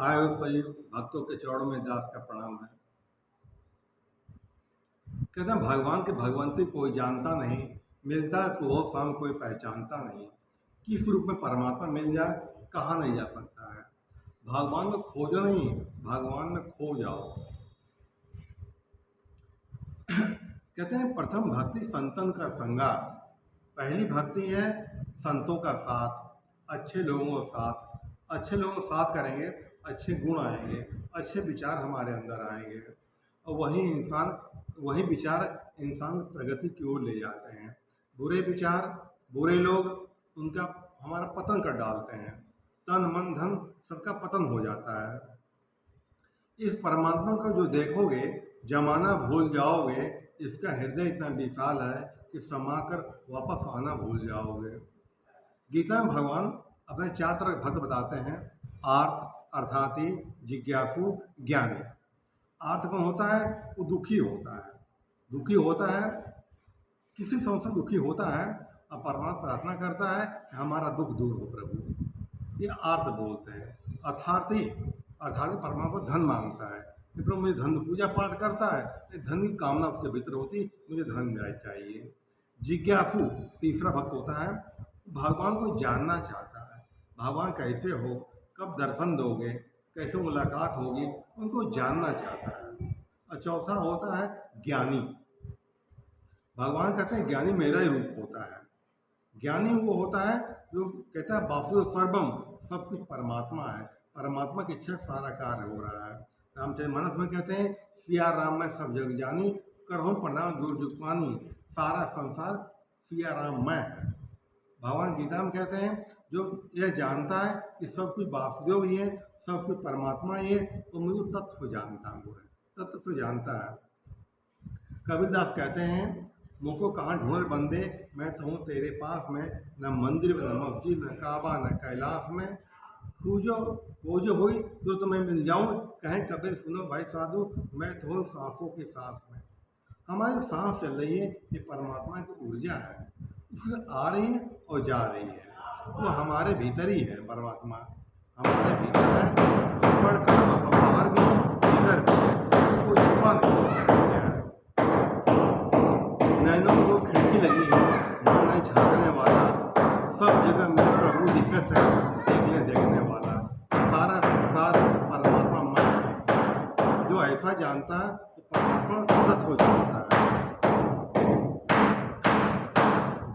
आए हुए सभी भक्तों के चरणों में दास का प्रणाम है। कहते हैं भगवान की भगवंती कोई जानता नहीं, मिलता है सुबह शाम कोई पहचानता नहीं। किस रूप में परमात्मा मिल जाए कहा नहीं जा सकता है। भगवान में खोजो नहीं, भगवान में खो जाओ। कहते हैं प्रथम भक्ति संतन का संगा। पहली भक्ति है संतों का साथ, अच्छे लोगों का साथ। अच्छे लोगों का साथ करेंगे, अच्छे गुण आएंगे, अच्छे विचार हमारे अंदर आएंगे और वही विचार इंसान प्रगति की ओर ले जाते हैं। बुरे विचार, बुरे लोग उनका हमारा पतन कर डालते हैं। तन मन धन सबका पतन हो जाता है। इस परमात्मा को जो देखोगे, जमाना भूल जाओगे। इसका हृदय इतना विशाल है कि समाकर वापस आना भूल जाओगे। गीता में भगवान अपने 4 तरह के भक्त बताते हैं। आर्त, अर्थार्थी, जिज्ञासु, ज्ञानी। आर्त कौन होता है? वो दुखी होता है। दुखी होता है, किसी समस्या दुखी होता है और परमात्मा प्रार्थना करता है कि हमारा दुख दूर हो प्रभु। ये आर्त बोलते हैं। अर्थार्थी परमात्मा को धन मांगता है कि प्रभु मुझे धन, पूजा पाठ करता है, धन की कामना उसके भीतर होती, मुझे धन चाहिए। जिज्ञासु तीसरा भक्त होता है, भगवान को जानना चाहता है। भगवान कैसे हो, कब दर्शन दोगे, कैसे मुलाकात होगी, उनको जानना चाहता है। और चौथा होता है ज्ञानी। भगवान कहते हैं ज्ञानी मेरा ही रूप होता है। ज्ञानी वो होता है जो कहता है वासुदेव सर्वम, सब कुछ परमात्मा है, परमात्मा की इच्छा सारा कार्य हो रहा है। रामचरितमानस में कहते हैं सिया राम मैं सब जग जानी, करहूँ प्रणाम दूर जुगपानी, सारा संसार सिया राम मैं है। भगवान गीता में कहते हैं जो यह जानता है कि सब कुछ वासुदेव ही है, सब कुछ परमात्मा ही है, तो मुझे तत्व जानता है, वो है तत्व को जानता है। कबीरदास कहते हैं मुझको कहाँ ढूंढ बंदे, मैं तो हूँ तेरे पास में, न मंदिर न मस्जिद न काबा न कैलाश में, खोजो हुई तो मैं मिल जाऊँ, कहें कबीर सुनो भाई साधु, मैं तो हूँ सांसों की सांस में। हमारी सांस चल रही है, ये परमात्मा की ऊर्जा है, उसमें आ रही है और जा रही है। वो हमारे भीतर ही है, परमात्मा हमारे भीतर है, ऊपर का बाहर भी है, भीतर भी है, कोई छुपा नहीं है। नैनों को खिड़की लगी है, मन नहीं झाँकने वाला, सब जगह मेरे प्रभु दिखत है, देखने वाला। सारा संसार परमात्मा मन है। जो ऐसा जानता है तो परमात्मा तत्व हो जानता है।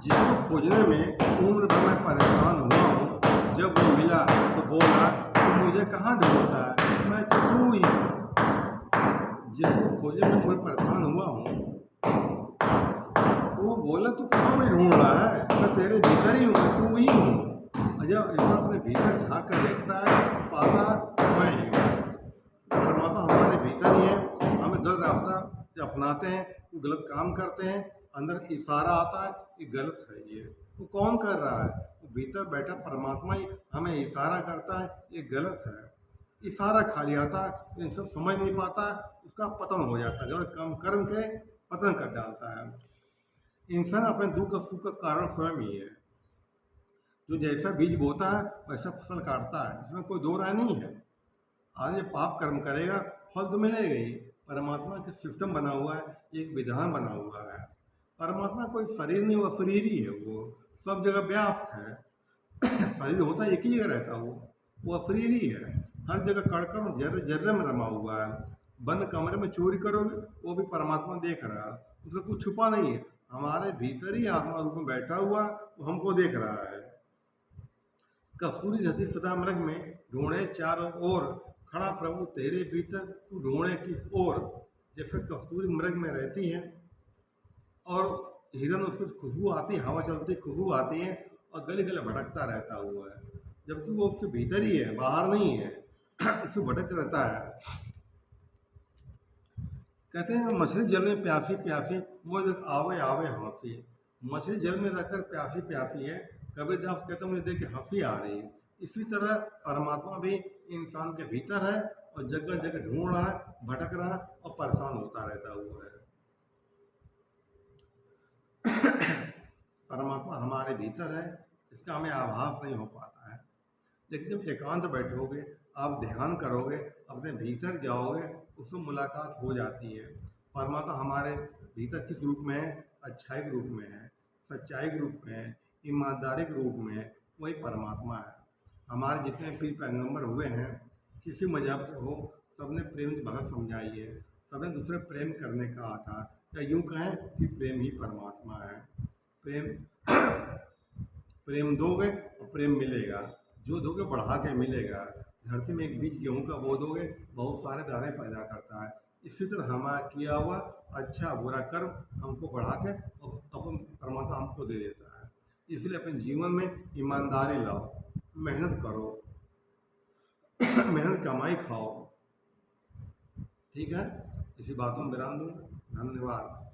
जिसको खोजने में उम्र भर मैं परेशान हुआ हूँ, जब वो मिला तो बोला तो मुझे कहाँ ढूंढता है, मैं तो तू ही हूँ। जिसको खोजने में मैं परेशान हुआ हूँ, वो बोला तू कहाँ में ढूंढ रहा है, मैं तेरे भीतर ही हूँ, तू ही हूँ। जब ऐसा अपने भीतर झाँक कर देखता है तो पाता मैं ही हूँ। परमात्मा हमारे भीतर ही है। हमें गलत रास्ता अपनाते हैं, वो गलत काम करते हैं, अंदर इशारा आता है कि गलत है ये, वो कौन कर रहा है? वो भीतर बैठा परमात्मा ही हमें इशारा करता है ये गलत है। इशारा खाली आता है, इन सब समझ नहीं पाता, उसका पतन हो जाता है, गलत काम कर्म के पतन कर डालता है। इंसान अपने दुख और सुख का कारण स्वयं ही है। जो जैसा बीज बोता है वैसा फसल काटता है, इसमें कोई दो राय नहीं है। आज ये पाप कर्म करेगा फल तो मिलेगा ही। परमात्मा का सिस्टम बना हुआ है, एक विधान बना हुआ है। परमात्मा कोई शरीर नहीं, वो शरीर ही है, वो सब जगह व्याप्त है। शरीर होता है एक ही जगह रहता, वो शरीर ही है, हर जगह कड़कड़ जर्रे जर्रे में रमा हुआ है। बंद कमरे में चोरी करोगे वो भी परमात्मा देख रहा है, उसमें कुछ छुपा नहीं है। हमारे भीतर ही आत्मा रूप में बैठा हुआ वो हमको देख रहा है। कस्तूरी रहती सदा मृग में, ढूंढे चारों ओर, खड़ा प्रभु तेरे भीतर, तू ढूंढे किस ओर। जैसे कस्तूरी मृग में रहती है और हिरन उसको खुशबू आती है, हवा चलती खुशबू आती है और गले गले भटकता रहता हुआ है, जबकि वो उसके भीतर ही है, बाहर नहीं है। उसको भटक रहता है। कहते हैं मछली जल में प्यासी प्यासी, वो जब आवे आवे हंसी। मछली जल में रहकर प्यासी प्यासी है, कबीरदास कहते हैं मुझे देख के हंसी आ रही है। इसी तरह परमात्मा भी इंसान के भीतर है और जगह जगह ढूंढ रहा है, भटक रहा है और परेशान होता रहता हुआ है। परमात्मा हमारे भीतर है, इसका हमें आभास नहीं हो पाता है। लेकिन जब एकांत बैठोगे, आप ध्यान करोगे, अपने भीतर जाओगे, उससे मुलाकात हो जाती है। परमात्मा हमारे भीतर किस रूप में है? अच्छाई के रूप में है, सच्चाई के रूप में है, ईमानदारी के रूप में है, वही परमात्मा है। हमारे जितने पीर पैगंबर हुए हैं, किसी मजहब के हो, सबने प्रेम की भगत समझाई है, सबने दूसरे प्रेम करने का आता, या यूँ कहें कि प्रेम ही परमात्मा है। प्रेम प्रेम दोगे और प्रेम मिलेगा, जो दोगे बढ़ा के मिलेगा। धरती में एक बीज गेहूं का बो दोगे, बहुत सारे दाने पैदा करता है। इसी तरह हमारा किया हुआ अच्छा बुरा कर्म हमको बढ़ा के और अपन परमात्मा हमको दे देता है। इसलिए अपने जीवन में ईमानदारी लाओ, मेहनत करो, मेहनत कमाई खाओ। ठीक है, इसी बातों में विराम दूंगा। धन्यवाद।